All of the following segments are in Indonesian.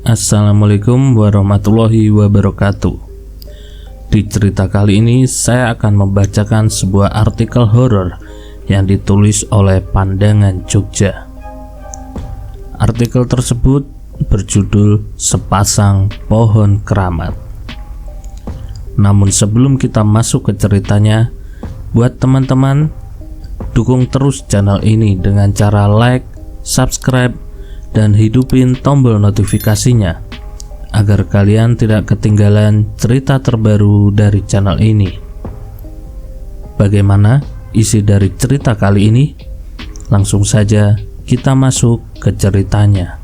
Assalamualaikum warahmatullahi wabarakatuh. Di cerita kali ini saya akan membacakan sebuah artikel horor yang ditulis oleh Pandangan Jogja. Artikel tersebut berjudul Sepasang Pohon Keramat. Namun sebelum kita masuk ke ceritanya, buat teman-teman, dukung terus channel ini dengan cara like, subscribe, dan hidupin tombol notifikasinya agar kalian tidak ketinggalan cerita terbaru dari channel ini. Bagaimana isi dari cerita kali ini? Langsung saja kita masuk ke ceritanya.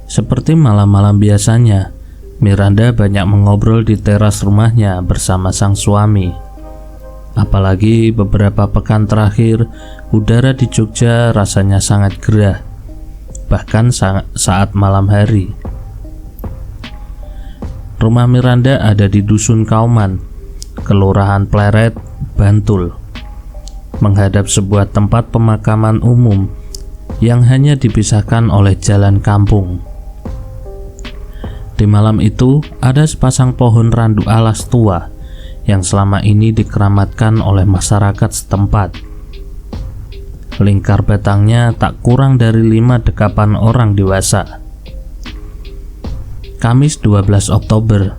Seperti malam-malam biasanya, Miranda banyak mengobrol di teras rumahnya bersama sang suami. Apalagi beberapa pekan terakhir, udara di Jogja rasanya sangat gerah, bahkan saat malam hari. Rumah Miranda ada di Dusun Kauman, Kelurahan Pleret, Bantul, menghadap sebuah tempat pemakaman umum yang hanya dipisahkan oleh jalan kampung. Di malam itu, ada sepasang pohon randu alas tua yang selama ini dikeramatkan oleh masyarakat setempat. Lingkar batangnya tak kurang dari 5 dekapan orang dewasa. Kamis 12 Oktober.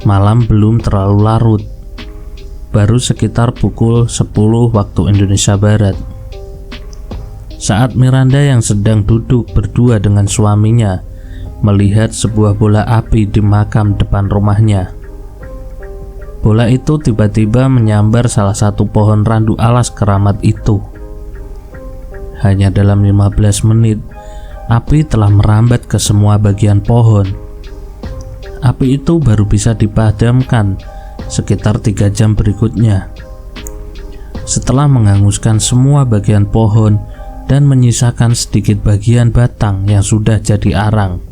Malam belum terlalu larut. Baru sekitar pukul 10 waktu Indonesia Barat. Saat Miranda yang sedang duduk berdua dengan suaminya melihat sebuah bola api di makam depan rumahnya. Bola itu tiba-tiba menyambar salah satu pohon randu alas keramat itu. Hanya dalam 15 menit, api telah merambat ke semua bagian pohon. Api itu baru bisa dipadamkan sekitar 3 jam berikutnya, setelah menghanguskan semua bagian pohon dan menyisakan sedikit bagian batang yang sudah jadi arang.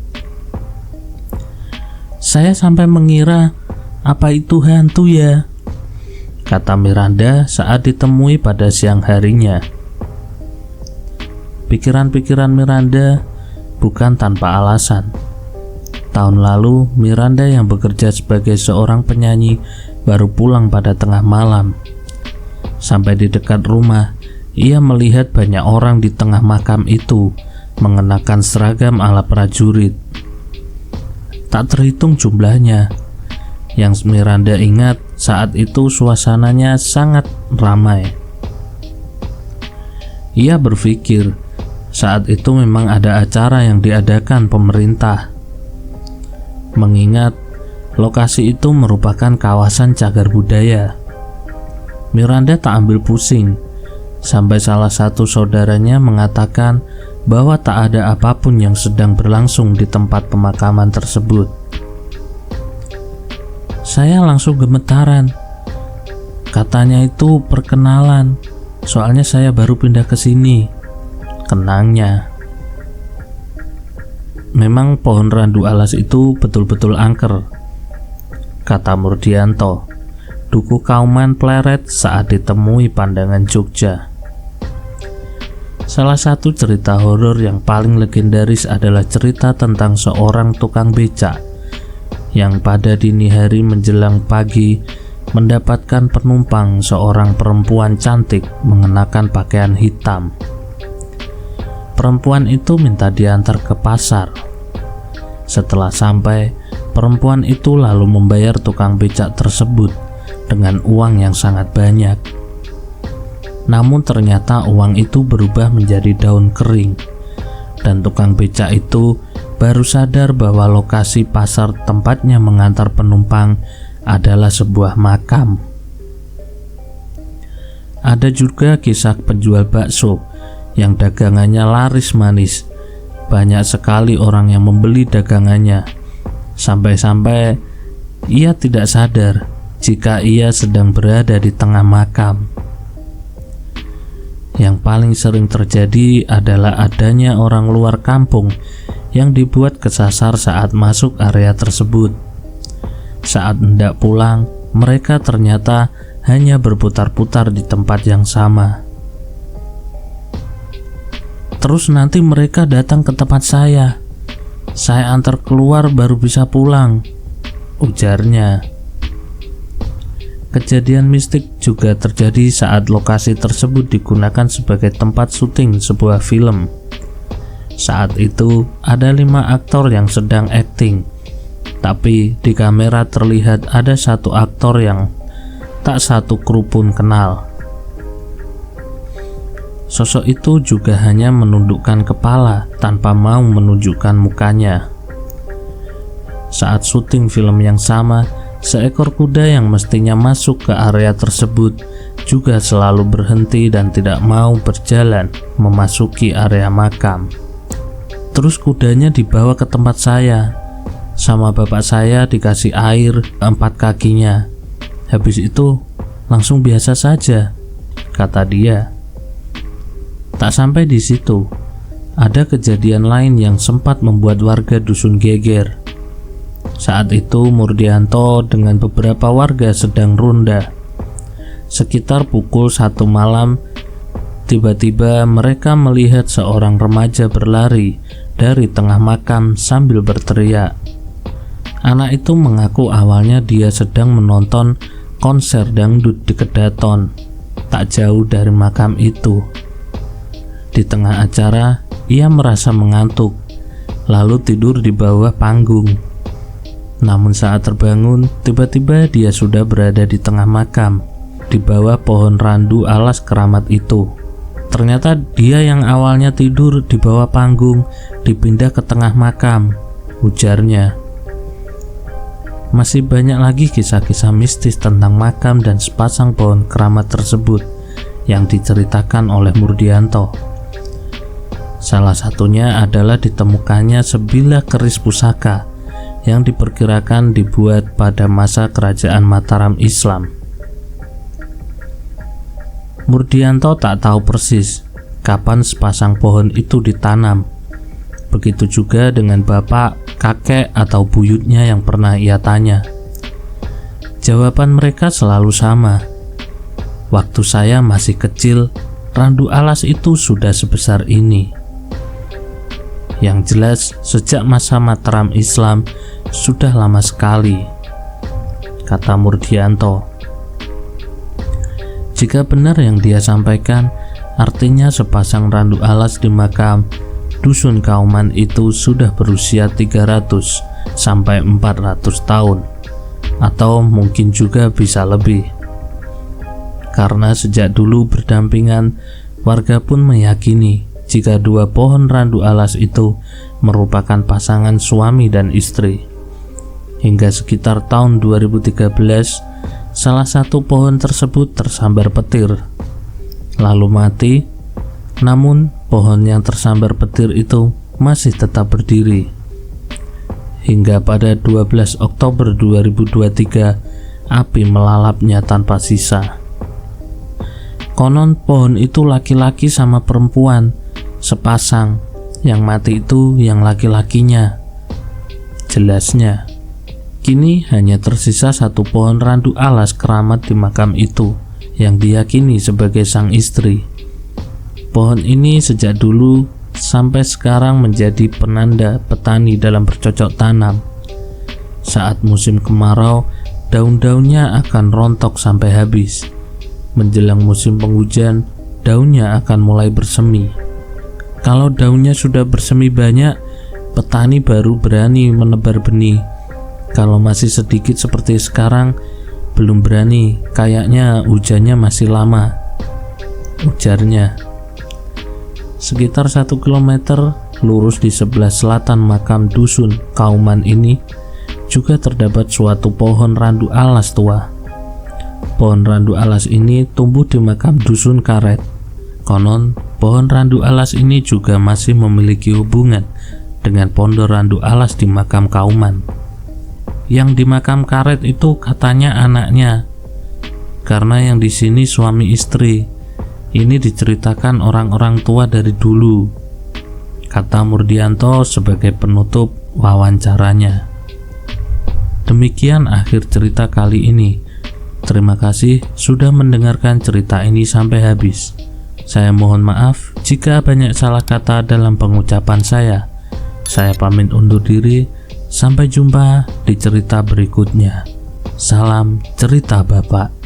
Saya sampai mengira apa itu hantu ya, kata Miranda saat ditemui pada siang harinya. Pikiran-pikiran Miranda bukan tanpa alasan. Tahun lalu, Miranda yang bekerja sebagai seorang penyanyi baru pulang pada tengah malam. Sampai di dekat rumah, ia melihat banyak orang di tengah makam itu mengenakan seragam ala prajurit. Tak terhitung jumlahnya. Yang Miranda ingat saat itu suasananya sangat ramai. Ia berpikir saat itu memang ada acara yang diadakan pemerintah. Mengingat lokasi itu merupakan kawasan cagar budaya, Miranda tak ambil pusing sampai salah satu saudaranya mengatakan bahwa tak ada apapun yang sedang berlangsung di tempat pemakaman tersebut. Saya langsung gemetaran. Katanya itu perkenalan, soalnya saya baru pindah ke sini, kenangnya. Memang pohon randu alas itu betul-betul angker, kata Murdianto, Duku Kauman Pleret saat ditemui Pandangan Jogja. Salah satu cerita horor yang paling legendaris adalah cerita tentang seorang tukang becak yang pada dini hari menjelang pagi mendapatkan penumpang seorang perempuan cantik mengenakan pakaian hitam. Perempuan itu minta diantar ke pasar. Setelah sampai, perempuan itu lalu membayar tukang becak tersebut dengan uang yang sangat banyak. Namun ternyata uang itu berubah menjadi daun kering, dan tukang becak itu baru sadar bahwa lokasi pasar tempatnya mengantar penumpang adalah sebuah makam. Ada juga kisah penjual bakso yang dagangannya laris manis. Banyak sekali orang yang membeli dagangannya, sampai-sampai ia tidak sadar jika ia sedang berada di tengah makam. paling sering terjadi adalah adanya orang luar kampung yang dibuat kesasar saat masuk area tersebut. Saat hendak pulang, mereka ternyata hanya berputar-putar di tempat yang sama. Terus nanti mereka datang ke tempat saya antar keluar baru bisa pulang, ujarnya. Kejadian mistik juga terjadi saat lokasi tersebut digunakan sebagai tempat syuting sebuah film. Saat itu ada 5 aktor yang sedang akting, tapi di kamera terlihat ada 1 aktor yang tak satu kru pun kenal. Sosok itu juga hanya menundukkan kepala tanpa mau menunjukkan mukanya. Saat syuting film yang sama, seekor kuda yang mestinya masuk ke area tersebut juga selalu berhenti dan tidak mau berjalan memasuki area makam. Terus kudanya dibawa ke tempat saya, sama bapak saya dikasih air 4 kakinya. Habis itu langsung biasa saja, kata dia. Tak sampai di situ, ada kejadian lain yang sempat membuat warga dusun geger. Saat itu Murdianto dengan beberapa warga sedang ronda. Sekitar pukul 1 malam, tiba-tiba mereka melihat seorang remaja berlari dari tengah makam sambil berteriak. Anak itu mengaku awalnya dia sedang menonton konser dangdut di Kedaton, tak jauh dari makam itu. Di tengah acara, ia merasa mengantuk, lalu tidur di bawah panggung. Namun saat terbangun, tiba-tiba dia sudah berada di tengah makam, di bawah pohon randu alas keramat itu. Ternyata dia yang awalnya tidur di bawah panggung, dipindah ke tengah makam, ujarnya. Masih banyak lagi kisah-kisah mistis tentang makam dan sepasang pohon keramat tersebut yang diceritakan oleh Murdianto. Salah satunya adalah ditemukannya sebilah keris pusaka yang diperkirakan dibuat pada masa kerajaan Mataram Islam. Murdianto tak tahu persis kapan sepasang pohon itu ditanam. Begitu juga dengan bapak, kakek, atau buyutnya yang pernah ia tanya. Jawaban mereka selalu sama. Waktu saya masih kecil, randu alas itu sudah sebesar ini. Yang jelas, sejak masa Mataram Islam sudah lama sekali, kata Murdianto. Jika benar yang dia sampaikan, artinya sepasang randu alas di makam dusun Kauman itu sudah berusia 300 sampai 400 tahun, atau mungkin juga bisa lebih. Karena sejak dulu berdampingan, warga pun meyakini jika 2 pohon randu alas itu merupakan pasangan suami dan istri. Hingga sekitar tahun 2013, salah satu pohon tersebut tersambar petir, lalu mati. Namun pohon yang tersambar petir itu masih tetap berdiri. Hingga pada 12 Oktober 2023, api melalapnya tanpa sisa. Konon pohon itu laki-laki sama perempuan, sepasang. Yang mati itu yang laki-lakinya. Jelasnya, kini hanya tersisa 1 pohon randu alas keramat di makam itu yang diyakini sebagai sang istri. Pohon ini sejak dulu sampai sekarang menjadi penanda petani dalam bercocok tanam. Saat musim kemarau, daun-daunnya akan rontok sampai habis. Menjelang musim penghujan, daunnya akan mulai bersemi. Kalau daunnya sudah bersemi banyak, petani baru berani menebar benih. Kalau masih sedikit seperti sekarang, belum berani, kayaknya hujannya masih lama, ujarnya. Sekitar 1 kilometer lurus di sebelah selatan makam dusun Kauman ini juga terdapat suatu pohon randu alas tua. Pohon randu alas ini tumbuh di makam dusun Karet. Konon, pohon randu alas ini juga masih memiliki hubungan dengan pohon randu alas di makam Kauman. Yang di makam Karet itu katanya anaknya, karena yang di sini suami istri. Ini diceritakan orang-orang tua dari dulu, kata Murdianto sebagai penutup wawancaranya. Demikian akhir cerita kali ini. Terima kasih sudah mendengarkan cerita ini sampai habis. Saya mohon maaf jika banyak salah kata dalam pengucapan saya. Saya pamit undur diri. Sampai jumpa di cerita berikutnya. Salam cerita Bapak.